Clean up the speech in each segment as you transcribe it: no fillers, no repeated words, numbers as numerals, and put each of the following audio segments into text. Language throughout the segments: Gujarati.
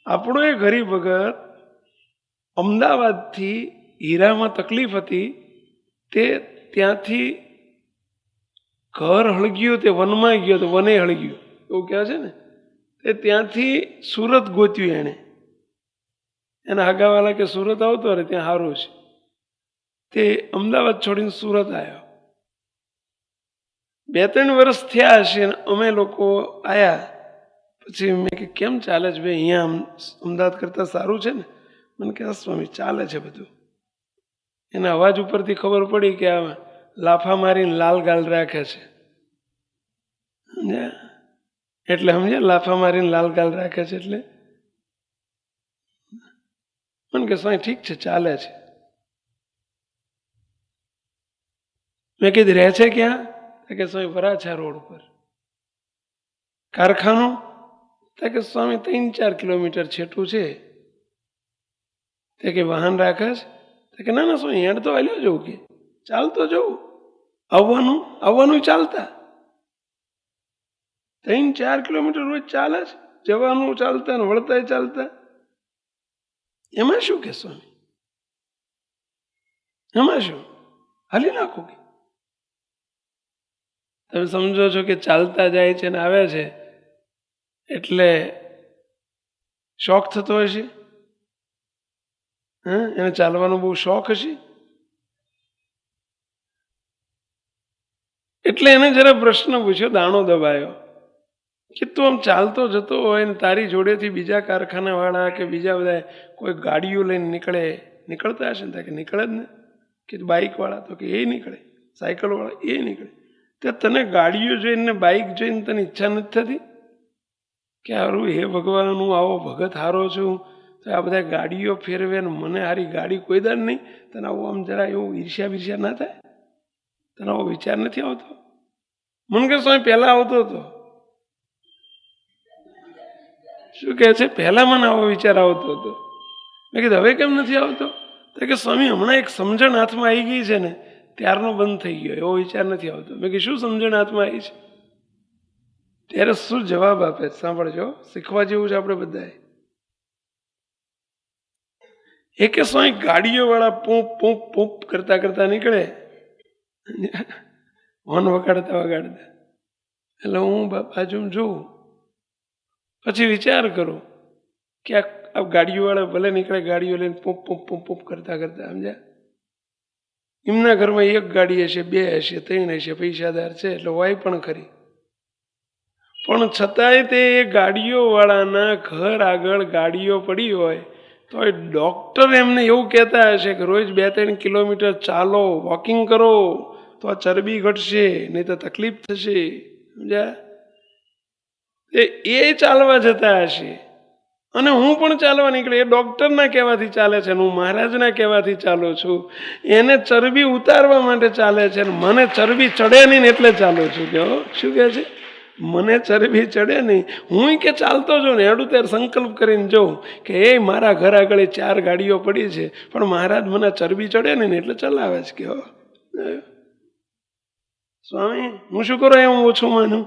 આપણો એ ગરીબ ભગત અમદાવાદથી હીરામાં તકલીફ હતી, તે ત્યાંથી ઘર હળગ્યું, તે વનમાં ગયો તો વને હળગ્યું એવું કહે છે ને, તે ત્યાંથી સુરત ગોત્યું. એના આગાવાલા કે સુરત આવતો રહે ત્યાં સારું છે, તે અમદાવાદ છોડીને સુરત આવ્યો. 2-3 વર્ષ થયા હશે અમે લોકો આવ્યા પછી મેં કે કેમ ચાલે છે ભાઈ, અહીંયા અમદાવાદ કરતાં સારું છે ને? મને કે સ્વામી ચાલે છે બધું. એના અવાજ ઉપરથી ખબર પડી કે આ લાફા મારીને લાલ ગાલ રાખે છે. સમજ્યા? એટલે સમજ્યા, લાફા મારીને લાલ ગાલ રાખે છે એટલે. મને કે સ્વામી ઠીક છે, ચાલે છે. મેં કીધું રહે છે ક્યાં? કે સ્વામી વરાછા રોડ ઉપર. કારખાનું? કે સ્વામી 3-4 કિલોમીટર છેટું છે. તે કે વાહન રાખે છે? કે ના ના સ્વામી હેડ તો હાલ્યો જવું, કે ચાલતો જવું, આવવાનું ચાલતા. 3-4 કિલોમીટર રોજ ચાલે છે, જવાનું ચાલતા ને વળતા ચાલતા. એમાં શું કે સ્વામી, એમાં શું, હાલી નાખો. કે તમે સમજો છો કે ચાલતા જાય છે ને આવે છે એટલે શોખ થતો હશે? એને ચાલવાનો બહુ શોખ હશે. એટલે એને જરા પ્રશ્ન પૂછ્યો, દાણો દબાયો કે તું આમ ચાલતો જતો હોય ને તારી જોડેથી બીજા કારખાના વાળા કે બીજા બધા કોઈ ગાડીઓ લઈને નીકળતા હશે ને? કે નીકળે જ ને. કે બાઇક વાળા? તો કે એ નીકળે. સાયકલ વાળા એ નીકળે. તે તને ગાડીઓ જોઈને બાઇક જોઈને તને ઈચ્છા નથી થતી કે હારું હે ભગવાન, હું આવો ભગત હારો છું તો આ બધા ગાડીઓ ફેરવે ને મને હારી ગાડી કોઈ દાડ નહીં? તને આવું આમ જરા એવું ઈર્ષ્યા ના થાય? તને આવો વિચાર નથી આવતો? મને કે સ્વામી પહેલા આવતો હતો. શું કહે છે? પહેલા મને આવો વિચાર આવતો હતો. મેં કીધું હવે કેમ નથી આવતો? તો કે સ્વામી હમણાં એક સમજણ હાથમાં આવી ગઈ છે ને ત્યારનો બંધ થઈ ગયો, એવો વિચાર નથી આવતો. મેં કે શું સમજણ હાથમાં આવી છે? ત્યારે શું જવાબ આપે સાંભળજો, શીખવા જેવું છે આપણે બધાએ. એ કે સ્વામી ગાડીઓ વાળા પૂપ પૂપ પૂપ કરતા કરતા નીકળે, હોર્ન વગાડતા વગાડતા. એટલે હું બાજુ જોઉં, પછી વિચાર કરું કે આ ગાડીઓ વાળા ભલે નીકળે ગાડીઓ લઈને પૂપ પૂપ પૂપ પૂપ કરતા કરતા. સમજ્યા? એમના ઘરમાં 1 ગાડી હશે, 2 હશે, 3 હશે, પૈસાદાર છે એટલે હોય પણ ખરી. પણ છતાંય તે ગાડીઓ વાળાના ઘર આગળ ગાડીઓ પડી હોય તો એ ડોક્ટર એમને એવું કહેતા હશે કે રોજ 2-3 કિલોમીટર ચાલો, વોકિંગ કરો તો આ ચરબી ઘટશે, નહીં તો તકલીફ થશે. સમજ્યા? એ ચાલવા જતા હશે અને હું પણ ચાલવા નીકળે. એ ડોક્ટરના કહેવાથી ચાલે છે, હું મહારાજના કહેવાથી ચાલું છું. એને ચરબી ઉતારવા માટે ચાલે છે, મને ચરબી ચડે નહીં એટલે ચાલું છું. કે શું કહે છે? મને ચરબી ચડે નહીં, હું કે ચાલતો જાઉં ને હેડું ત્યારે સંકલ્પ કરીને જાઉં કે એ મારા ઘર આગળ 4 ગાડીઓ પડી છે પણ મહારાજ મને ચરબી ચડે નહીં એટલે ચલાવે છે. કે સ્વામી હું શું કરું એમ ઓછું માનું?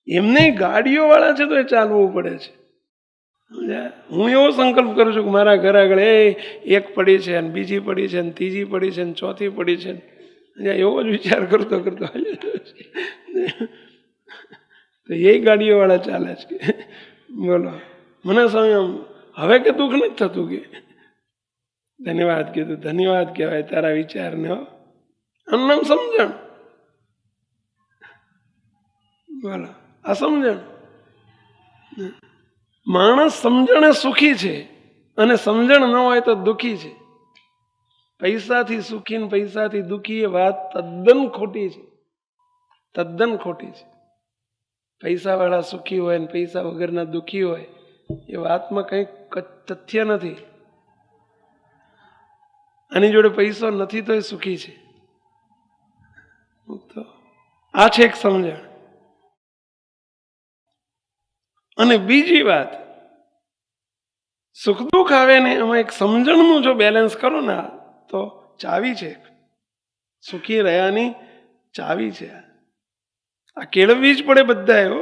એમને ગાડીઓ વાળા છે તો એ ચાલવું પડે છે. હું એવો સંકલ્પ કરું છું કે મારા ઘર આગળ 1 પડી છે ને બીજી પડી છે ને ત્રીજી પડી છે ને ચોથી પડી છે. એવો જ વિચાર કરતો કરતો તો એ ગાડીઓ વાળા ચાલે છે. બોલો, મને સ્વામી હવે કે દુઃખ નથી થતું. કે ધન્યવાદ કીધું. ધન્યવાદ કહેવાય તારા વિચારને. આનું નામ સમજણ. બોલો, આ સમજણ. માણસ સમજણે સુખી છે અને સમજણ ન હોય તો દુઃખી છે. પૈસાથી સુખી ને પૈસાથી દુઃખી એ વાત તદ્દન ખોટી છે. તદ્દન ખોટી છે. પૈસા વાળા સુખી હોય ને પૈસા વગરના દુઃખી હોય એ વાતમાં કંઈ તથ્ય નથી. આની જોડે પૈસો નથી તો એ સુખી છે. આ છે એક સમજણ. અને બીજી વાત, સુખ દુઃખ આવે ને એમાં એક સમજણનું જો બેલેન્સ કરો ને તો ચાવી છે. સુખી રહ્યાની ચાવી છે. આ કેળવવી જ પડે બધાએ.